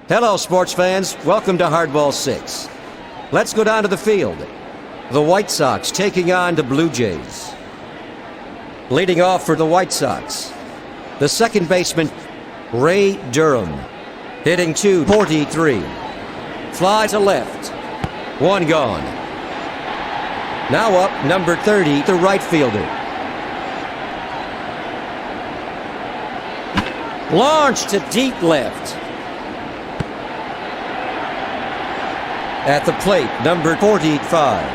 Hello, sports fans. Welcome to Hardball 6. Let's go down to the field. The White Sox taking on the Blue Jays. Leading off for the White Sox, the second baseman, Ray Durham, hitting .243. Fly to left. One gone. Now up, number 30, the right fielder. Launched to deep left. At the plate, number 45,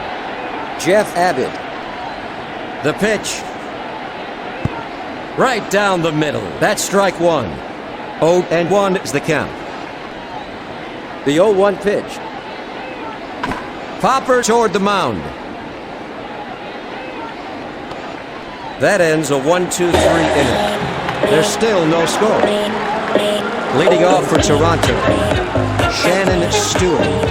Jeff Abbott. The pitch. Right down the middle. That's strike one. 0-1 is the count. The 0-1 pitch. Popper toward the mound. That ends a 1-2-3 inning. There's still no score. Leading off for Toronto, Shannon Stewart.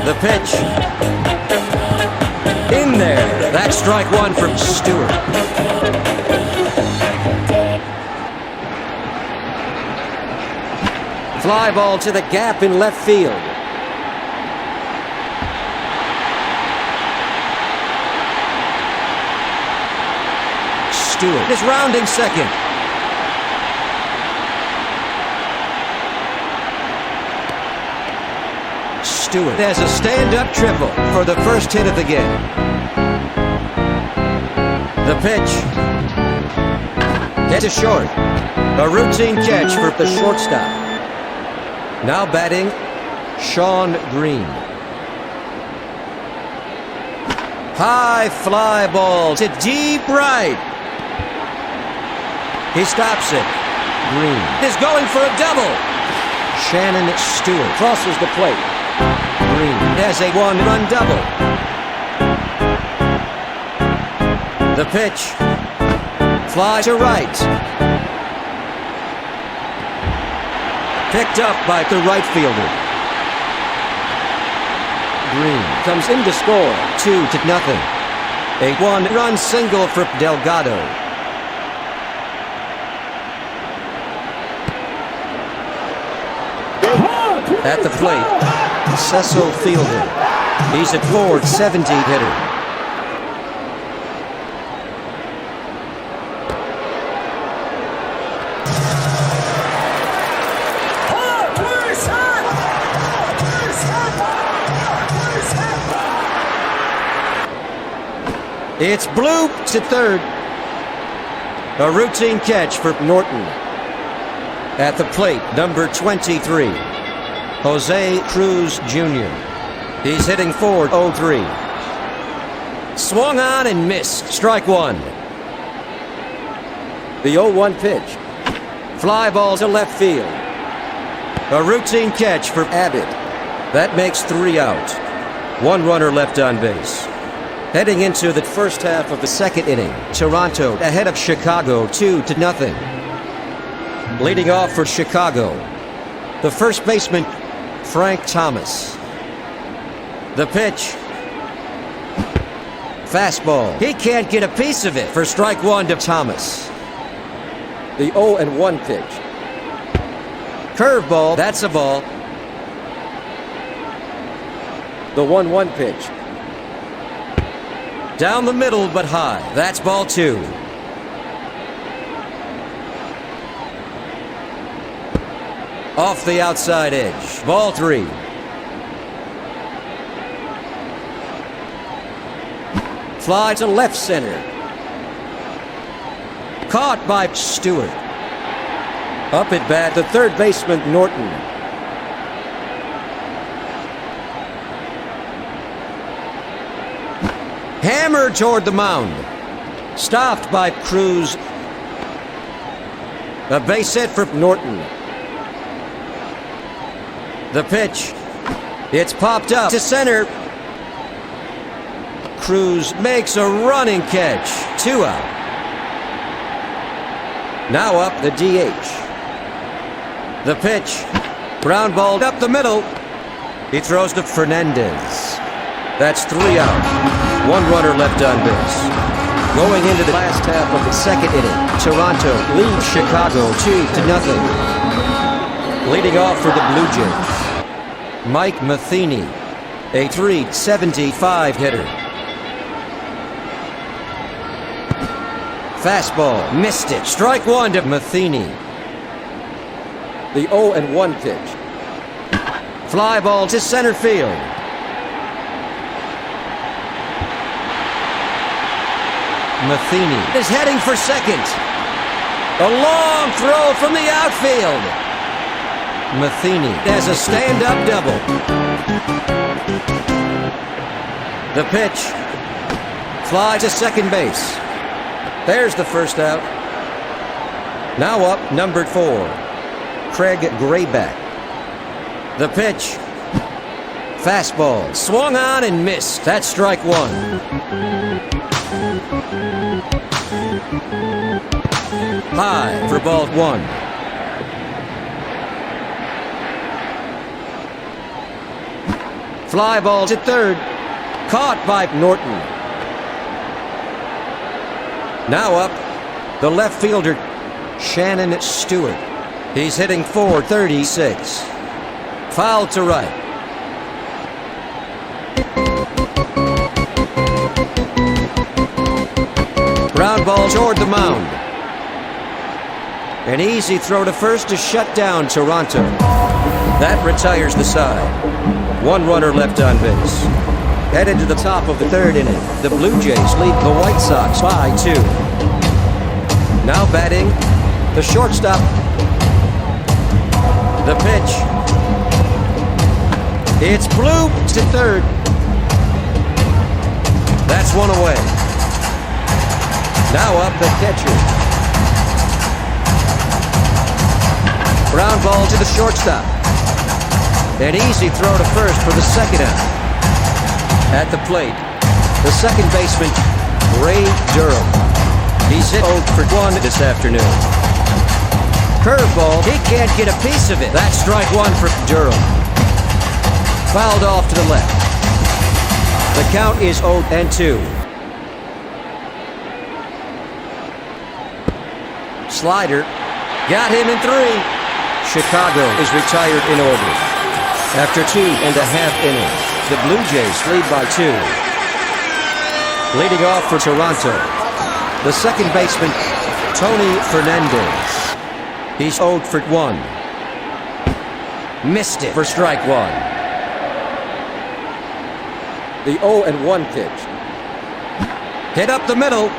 The pitch. In there. That's strike one from Stewart. Fly ball to the gap in left field. Stewart is rounding second. Stewart has a stand-up triple for the first hit of the game. The pitch. Gets it short. A routine catch for the shortstop. Now batting, Sean Green. High fly ball to deep right. He stops it. Green is going for a double. Shannon Stewart crosses the plate. Green has a one-run double. The pitch. Fly to right. Picked up by the right fielder. Green comes in to score 2-0. A one-run single for Delgado. At the plate, Cecil Fielder. He's a .470 hitter. It's bloop to third. A routine catch for Norton. At the plate, number 23, Jose Cruz Jr. He's hitting .403. Swung on and missed. Strike one. The 0-1 pitch. Fly ball to left field. A routine catch for Abbott. That makes 3 out. One runner left on base. Heading into the first half of the second inning, Toronto ahead of Chicago 2-0. Leading off for Chicago, the first baseman, Frank Thomas. The pitch. Fastball. He can't get a piece of it for strike one to Thomas. The 0-1 pitch. Curveball. That's a ball. The 1-1 pitch. Down the middle, but high. That's ball two. Off the outside edge. Ball three. Fly to left center. Caught by Stewart. Up at bat, the third baseman, Norton. Hammered toward the mound. Stopped by Cruz. A base hit for Norton. The pitch. It's popped up to center. Cruz makes a running catch. 2 out. Now up the DH. The pitch. Ground ball up the middle. He throws to Fernandez. That's 3 out. One runner left on base. Going into the last half of the second inning, Toronto leads Chicago 2-0. Leading off for the Blue Jays, Mike Matheny, a .375 hitter. Fastball, missed it. Strike one to Matheny. The 0-1 pitch. Fly ball to center field. Matheny is heading for second. A long throw from the outfield. Matheny has a stand-up double. The pitch. Fly to second base. There's the first out. Now up, number 4, Craig Grayback. The pitch. Fastball. Swung on and missed. That's strike one. High for ball one. Fly ball to third. Caught by Norton. Now up, the left fielder, Shannon Stewart. He's hitting .436. Foul to right. Ground ball toward the mound. An easy throw to first to shut down Toronto. That retires the side. One runner left on base. Headed to the top of the third inning, the Blue Jays lead the White Sox by 2. Now batting, the shortstop. The pitch. It's Blue to third. That's one away. Now up the catcher. Ground ball to the shortstop. An easy throw to first for the second out. At the plate, the second baseman, Ray Durham. He's hit 0 for 1 this afternoon. Curveball, he can't get a piece of it. That's strike one for Durham. Fouled off to the left. The count is 0-2. Slider, got him in 3. Chicago is retired in order. After 2.5 innings, the Blue Jays lead by 2. Leading off for Toronto, the second baseman, Tony Fernandez. He's 0 for 1. Missed it for strike one. The 0-1 pitch. Hit up the middle.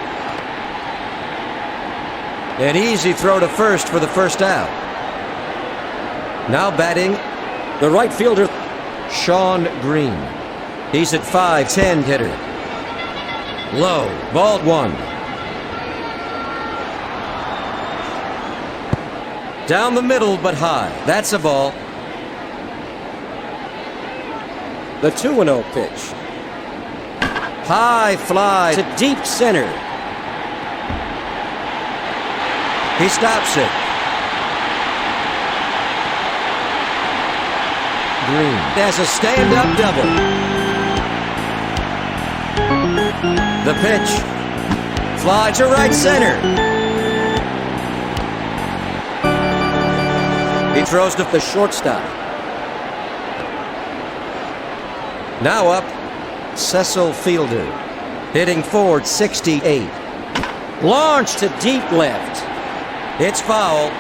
An easy throw to first for the first out. Now batting, the right fielder, Sean Green. He's at 5'10" hitter. Low, ball one. Down the middle, but high. That's a ball. The 2-0 pitch. High fly to deep center. He stops it. Green has a stand-up double. The pitch. Fly to right center. He throws to the shortstop. Now up, Cecil Fielder, hitting .468. Launch to deep left. It's foul.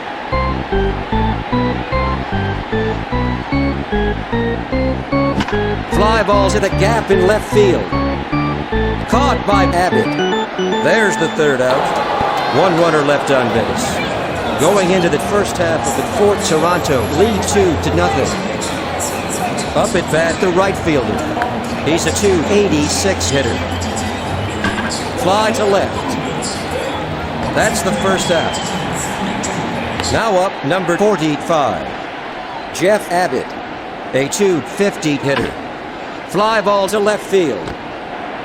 Fly balls at a gap in left field. Caught by Abbott. There's the third out. One runner left on base. Going into the first half of the fourth, Toronto lead 2-0. Up at bat, the right fielder. He's a .286 hitter. Fly to left. That's the first out. Now up, number 45, Jeff Abbott, a .250 hitter. Fly ball to left field.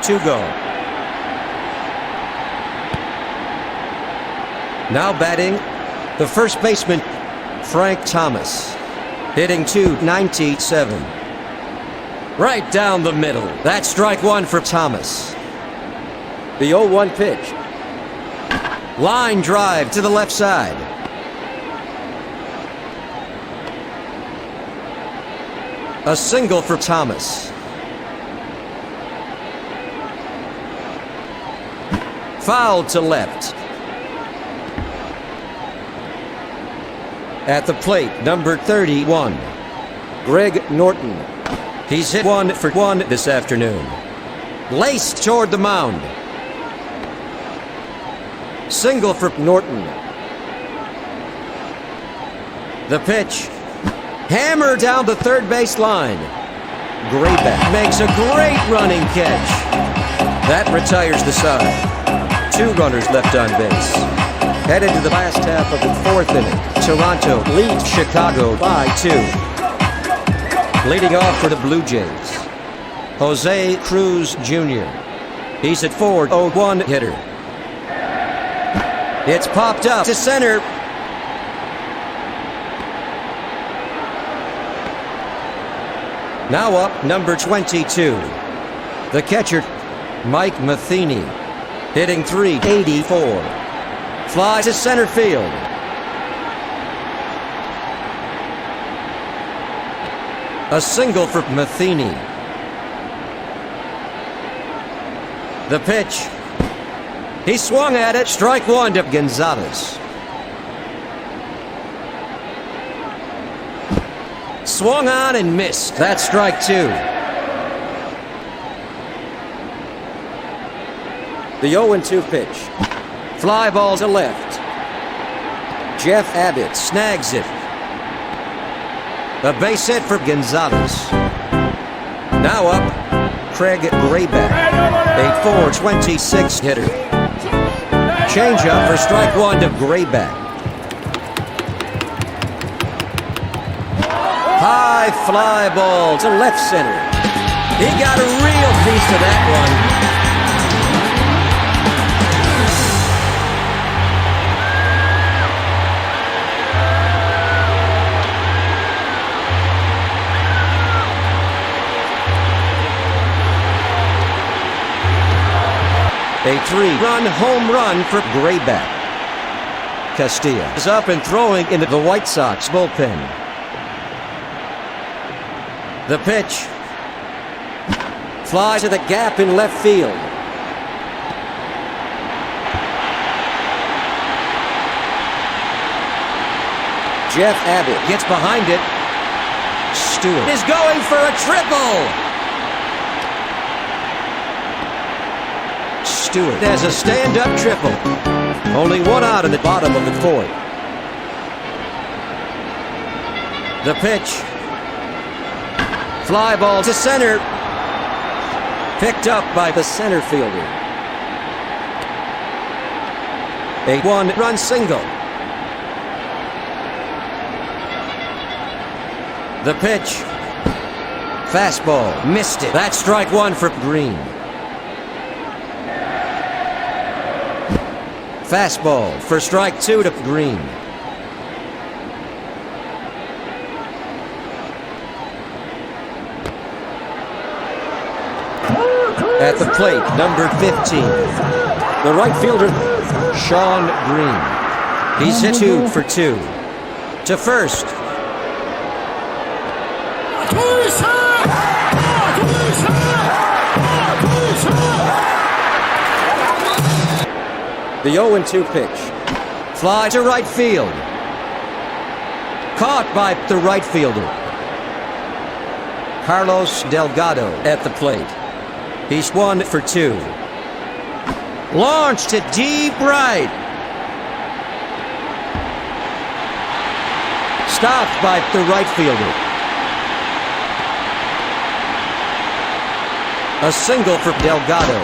2 go. Now batting, the first baseman, Frank Thomas, hitting .297. Right down the middle. That's strike one for Thomas. The 0-1 pitch. Line drive to the left side. A single for Thomas. Foul to left. At the plate, number 31, Greg Norton. He's hit 1 for 1 this afternoon. Laced toward the mound. Single for Norton. The pitch. Hammer down the third base line. Grayback makes a great running catch. That retires the side. 2 runners left on base. Headed to the last half of the 4th inning. Toronto leads Chicago by 2. Leading off for the Blue Jays, Jose Cruz Jr. He's at 4-0-1 hitter. It's popped up to center. Now up, number 22, the catcher, Mike Matheny, hitting .384. Fly to center field. A single for Matheny. The pitch. He swung at it. Strike 1 to Gonzalez. Swung on and missed. That's strike 2. The 0-2 pitch. Fly ball to left. Jeff Abbott snags it. A base hit for Gonzalez. Now up, Craig Grayback, a .426 hitter. Changeup for strike 1 to Grayback. High fly ball to left center. He got a real piece of that one. A 3-run home run for Grayback. Castillo is up and throwing into the White Sox bullpen. The pitch. Fly to the gap in left field. Jeff Abbott gets behind it. Stewart is going for a triple. Stewart has a stand-up triple. Only 1 out in the bottom of the 4th. The pitch. Fly ball to center. Picked up by the center fielder. A 1-run single. The pitch. Fastball. Missed it. That's strike 1 for Green. Fastball for strike 2 to Green. At the plate, number 15, the right fielder, Sean Green. He's hit 2 for 2. To first. The 0-2 pitch. Fly to right field. Caught by the right fielder. Carlos Delgado at the plate. He's 1 for 2. Launched to deep right. Stopped by the right fielder. A single for Delgado.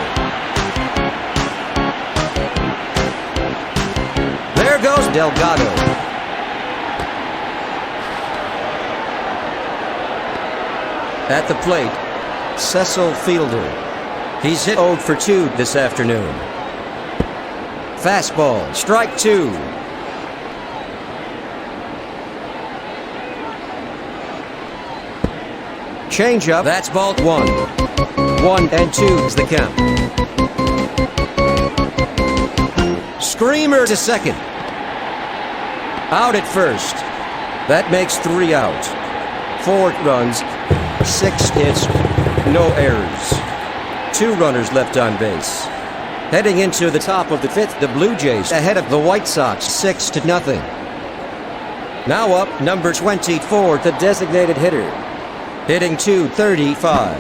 There goes Delgado. At the plate, Cecil Fielder. He's hit 0 for 2 this afternoon. Fastball, strike 2. Changeup, that's ball 1. 1-2 is the count. screamer to second. Out at first. That makes 3 out. 4 runs, 6 hits, no errors. 2 runners left on base. Heading into the top of the 5th, the Blue Jays ahead of the White Sox 6-0. Now up, number 24, the designated hitter. Hitting .235.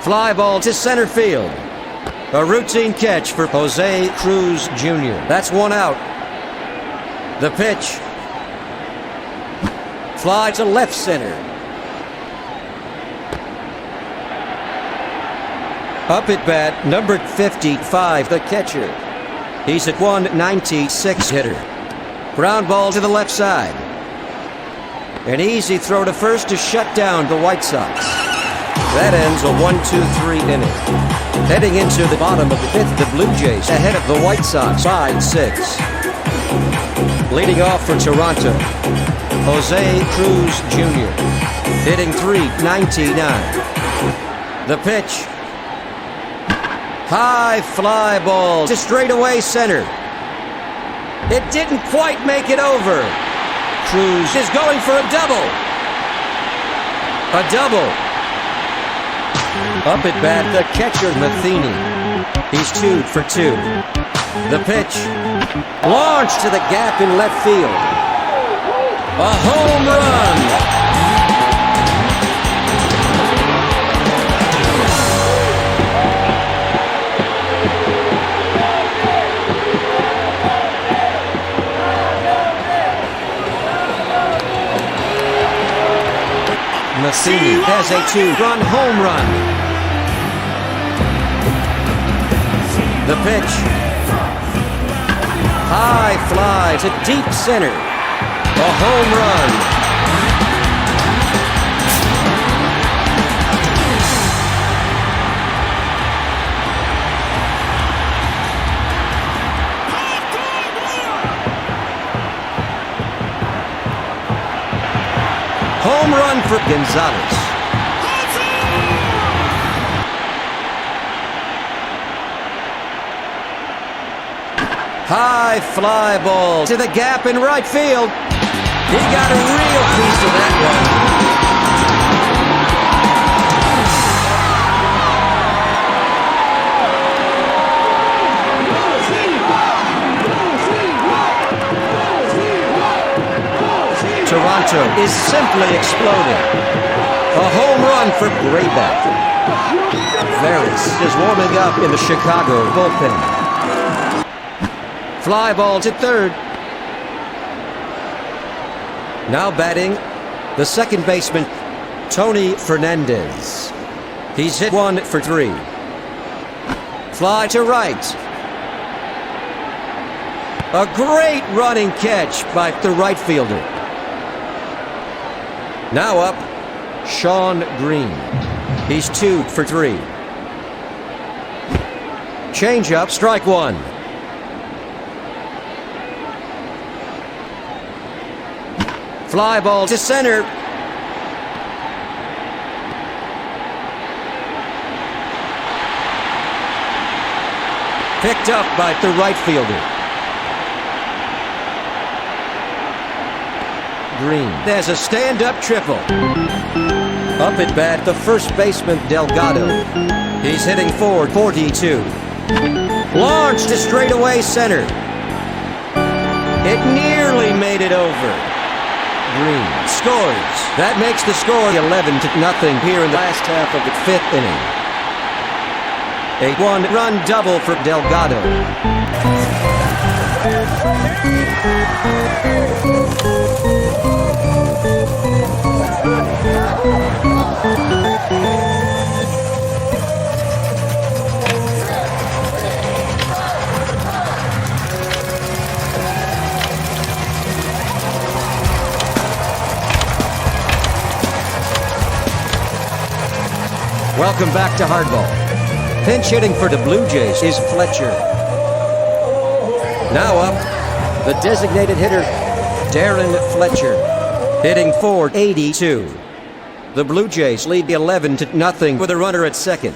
Fly ball to center field. A routine catch for Jose Cruz Jr. That's 1 out. The pitch. Fly to left center. Up at bat, number 55, the catcher. He's at 196 hitter. Ground ball to the left side. An easy throw to first to shut down the White Sox. That ends a 1-2-3 inning. Heading into the bottom of the 5th, the Blue Jays ahead of the White Sox 5-6. Leading off for Toronto, Jose Cruz Jr. Hitting .399. The pitch. High fly ball to straightaway center. It didn't quite make it over. Cruz is going for a double. A double. Up at bat, the catcher Matheny. He's 2 for 2. The pitch. Launched to the gap in left field. A home run. Matheny has a 2-run home run. The pitch. High fly to deep center. A home run. Home run for Gonzalez. High fly ball to the gap in right field. He got a real piece of that one. Toronto is simply exploding. A home run for Grayback. Varys is warming up in the Chicago bullpen. Fly ball to third. Now batting, the second baseman, Tony Fernandez. He's hit 1 for 3. Fly to right. A great running catch by the right fielder. Now up, Sean Green. He's 2 for 3. Change up, strike 1. Fly ball to center. Picked up by the right fielder. Green has a stand-up triple. Up at bat, the first baseman, Delgado. He's hitting .442. Launched to straightaway center. It nearly made it over. Green scores. That makes the score 11-0 here in the last half of the 5th inning. A 1-run double for Delgado. Welcome back to Hardball. Pinch hitting for the Blue Jays is Fletcher. Now up, the designated hitter, Darren Fletcher, hitting .482. The Blue Jays lead 11-0 with a runner at second.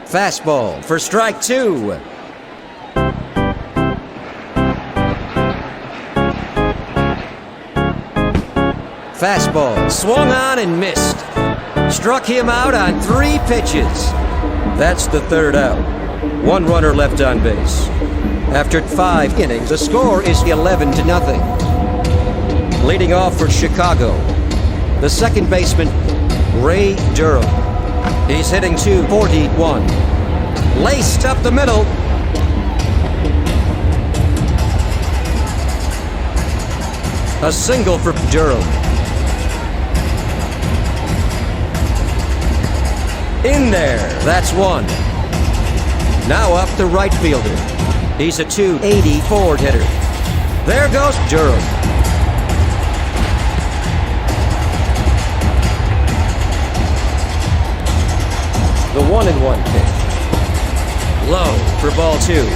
Fastball for strike 2. Fastball swung on and missed. Struck him out on 3 pitches. That's the 3rd out. 1 runner left on base. After 5 innings, the score is 11-0. Leading off for Chicago, the second baseman, Ray Durham. He's hitting .241. Laced up the middle. A single for Durham. In there, that's 1. Now up the right fielder. He's a .284 hitter. There goes Durham. The 1-1 pitch. Low for ball 2.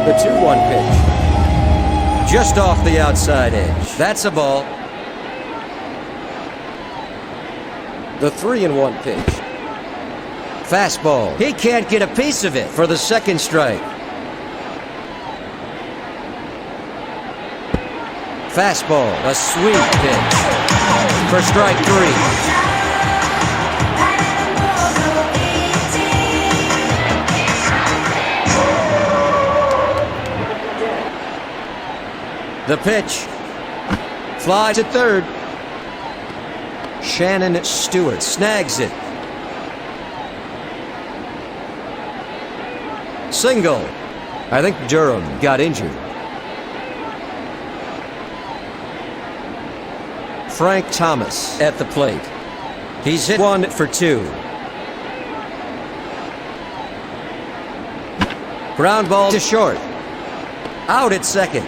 The 2-1 pitch. Just off the outside edge. That's a ball. The 3-1 pitch. Fastball. He can't get a piece of it for the 2nd strike. Fastball. A sweet pitch for strike 3. The pitch. Fly to 3rd. Shannon Stewart snags it. Single. I think Durham got injured. Frank Thomas at the plate. He's hit 1 for 2. Ground ball to short. Out at 2nd.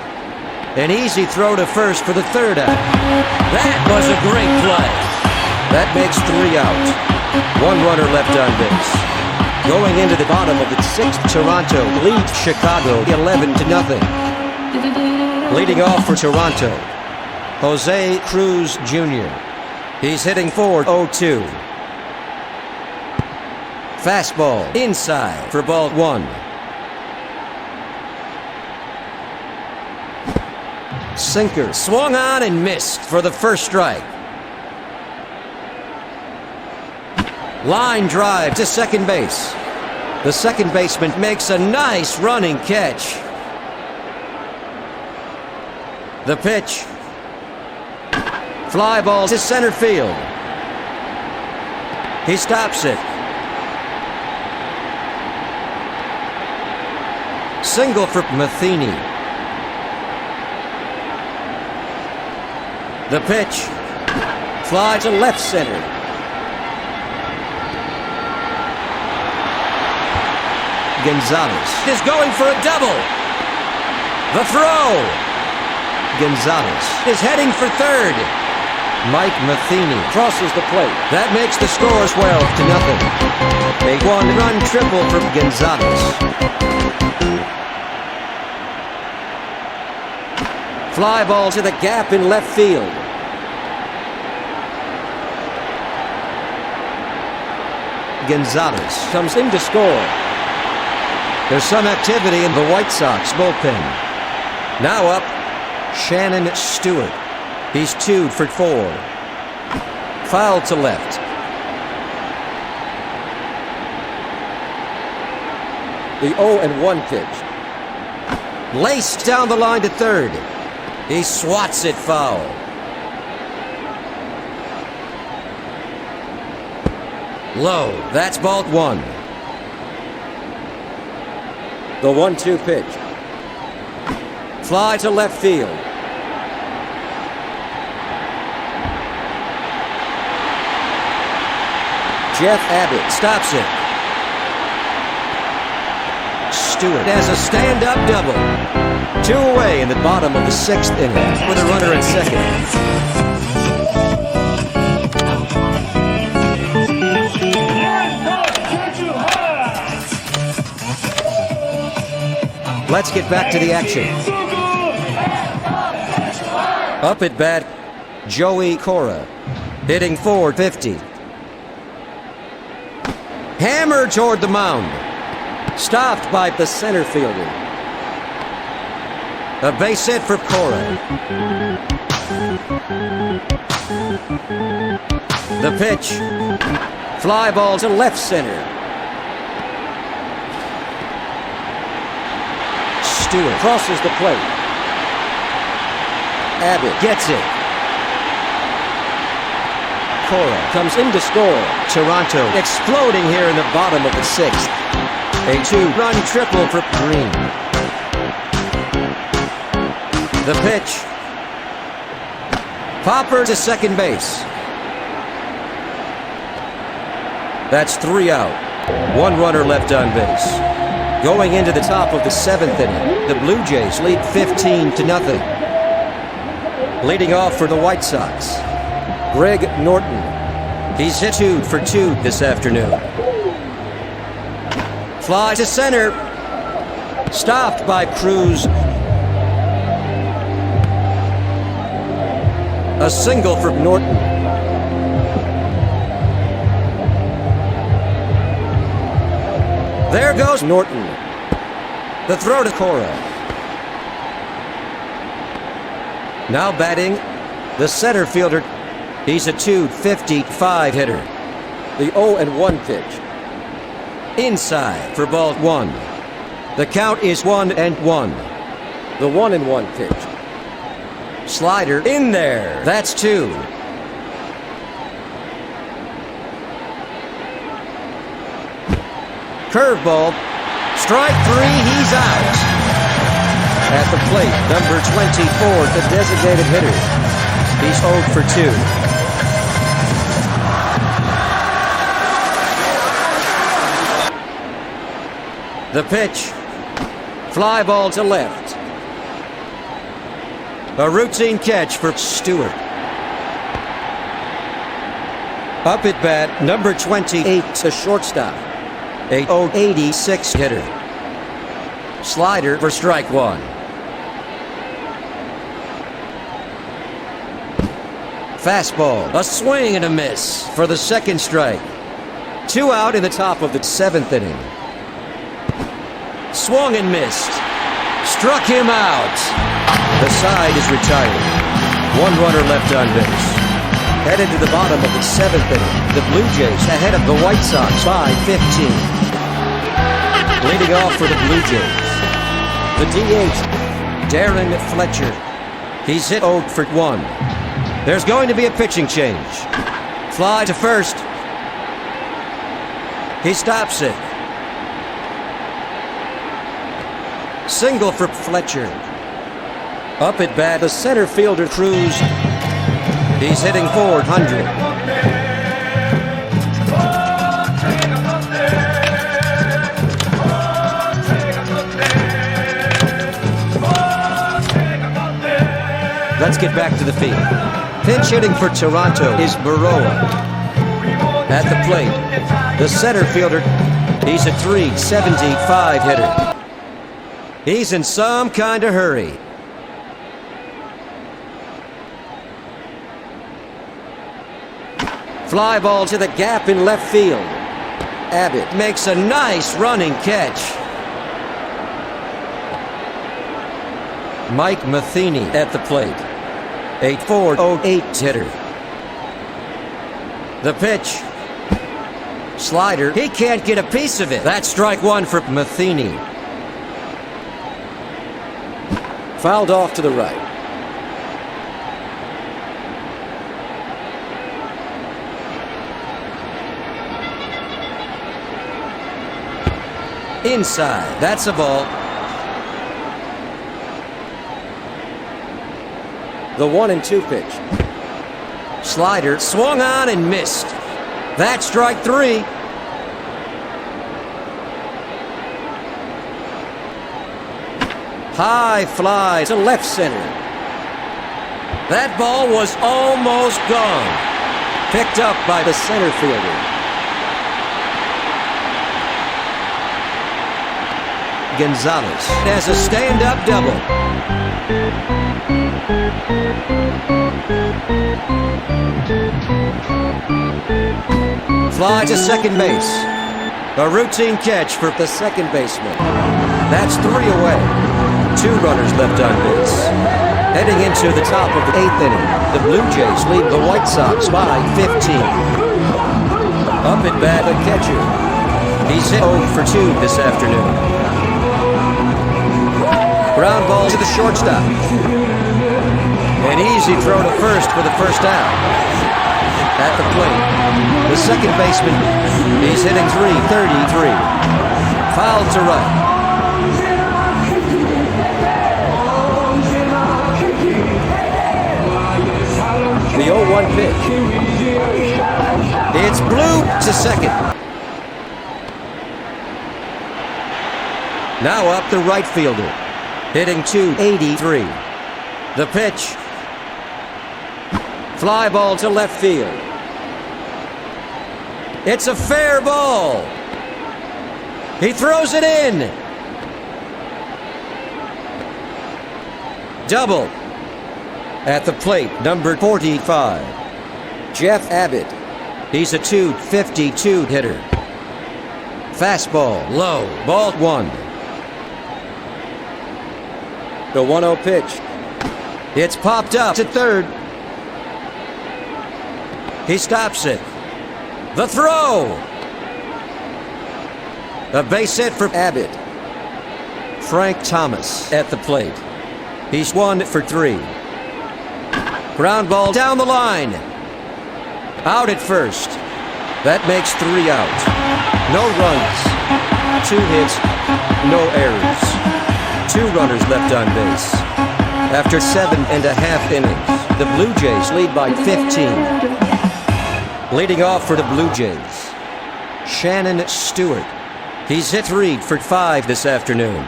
An easy throw to 1st for the 3rd out. That was a great play. That makes 3 out. 1 runner left on base. Going into the bottom of the 6th, Toronto leads Chicago 11-0. Leading off for Toronto, Jose Cruz Jr. He's hitting .402. Fastball inside for ball 1. Sinker swung on and missed for the 1st strike. Line drive to 2nd base. The 2nd baseman makes a nice running catch. The pitch. Fly ball to center field. He stops it. Single for Matheny. The pitch. Fly to left center. Gonzalez is going for a double. The throw. Gonzalez is heading for 3rd. Mike Matheny crosses the plate. That makes the score 12-0. A 1-run triple for Gonzalez. Fly ball to the gap in left field. Gonzalez comes in to score. There's some activity in the White Sox bullpen. Now up, Shannon Stewart. He's 2 for 4. Foul to left. The 0-1 pitch. Laced down the line to 3rd. He swats it foul. Low. That's ball 1. The 1-2 pitch. Fly to left field. Jeff Abbott stops it. Stewart has a stand-up double. 2 away in the bottom of the 6th inning with a runner at 2nd. Let's get back to the action. Up at bat, Joey Cora, hitting .450. Hammer toward the mound. Stopped by the center fielder. A base hit for Cora. The pitch. Fly ball to left center. Stewart crosses the plate. Abbott gets it. Cora comes in to score. Toronto exploding here in the bottom of the sixth. A 2-run triple for Green. The pitch. Popper to second base. That's 3 out. 1 runner left on base. Going into the top of the 7th inning, the Blue Jays lead 15-0. Leading off for the White Sox, Greg Norton. He's hit 2 for 2 this afternoon. Fly to center. Stopped by Cruz. A single for Norton. There goes Norton. The throw to Cora. Now batting, the center fielder. He's a .255 hitter. The 0-1 pitch. Inside for ball 1. The count is 1-1. The 1-1 pitch. Slider in there. That's 2. Curveball. Strike 3. He's out. At the plate, number 24, the designated hitter. He's 0 for 2. The pitch. Fly ball to left. A routine catch for Stewart. Up at bat, number 28, the shortstop. A 086 hitter. Slider for strike 1. Fastball, a swing and a miss for the second strike. 2 out in the top of the 7th inning. Swung and missed. Struck him out. The side is retired. 1 runner left on base. Headed to the bottom of the 7th inning, the Blue Jays ahead of the White Sox by 15. Leading off for the Blue Jays, the DH, Darren Fletcher. He's hit 0 for 1. There's going to be a pitching change. Fly to first. He stops it. Single for Fletcher. Up at bat, the center fielder Cruz. He's hitting .400. Let's get back to the field. Pinch hitting for Toronto is Baroa. At the plate, the center fielder, he's a .375 hitter. He's in some kind of hurry. Fly ball to the gap in left field. Abbott makes a nice running catch. Mike Matheny at the plate. A .408 hitter. The pitch. Slider. He can't get a piece of it. That's strike 1 for Matheny. Fouled off to the right. Inside. That's a ball. The 1-2 pitch. Slider swung on and missed. That's strike 3. High fly to left center. That ball was almost gone. Picked up by the center fielder. Gonzalez has a stand-up double. Fly to second base. A routine catch for the second baseman. That's 3 away. 2 runners left on base. Heading into the top of the 8th inning, the Blue Jays lead the White Sox by 15. Up at bat, the catcher. He's hit 0 for 2 this afternoon. Ground ball to the shortstop. An easy throw to first for the first out. At the plate, the second baseman, he's hitting .333. Fouled to right. The 0-1 pitch. It's Blue to second. Now up the right fielder, hitting .283. The pitch. Fly ball to left field. It's a fair ball. He throws it in. Double. At the plate, number 45, Jeff Abbott. He's a .252 hitter. Fastball, low, ball 1. The 1-0 pitch. It's popped up to third. He stops it. The throw. A base hit for Abbott. Frank Thomas at the plate. He's 1 for 3. Ground ball down the line. Out at first. That makes 3 out. No runs. 2 hits. No errors. 2 runners left on base. After 7.5 innings, the Blue Jays lead by 15. Leading off for the Blue Jays, Shannon Stewart. He's hit 3 for 5 this afternoon.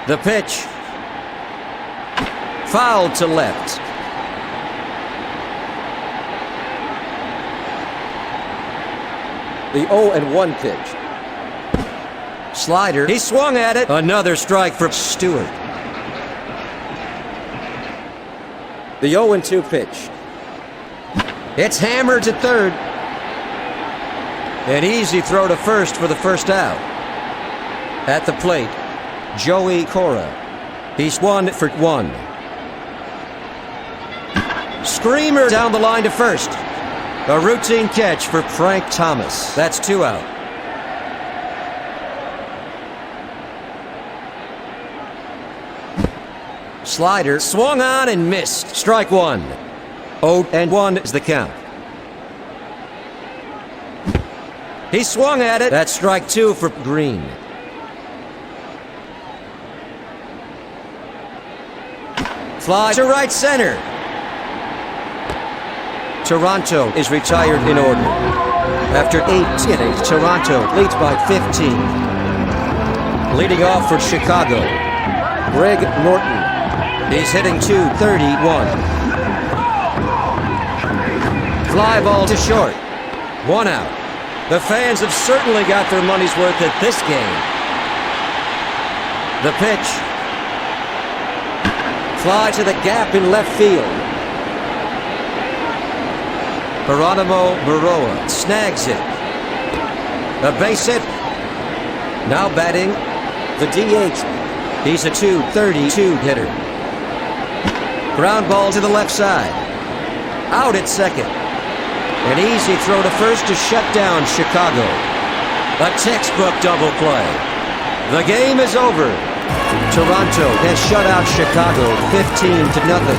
The pitch. Fouled to left. The 0-1 pitch. Slider. He swung at it. Another strike for Stewart. The 0-2 pitch. It's hammered to third. An easy throw to first for the first out. At the plate, Joey Cora. He's 1 for 1. Screamer down the line to first. A routine catch for Frank Thomas. That's 2 out. Slider swung on and missed. Strike 1. 0-1 is the count. He swung at it. That's strike 2 for Green. Fly to right center. Toronto is retired in order. After 8 innings, Toronto leads by 15. Leading off for Chicago, Greg Norton. He's hitting .231. Fly ball to short. 1 out. The fans have certainly got their money's worth at this game. The pitch. Fly to the gap in left field. Geronimo Baroa snags it. A base hit. Now batting, the DH. He's a .232 hitter. Ground ball to the left side. Out at second. An easy throw to first to shut down Chicago. A textbook double play. The game is over. Toronto has shut out Chicago 15-0.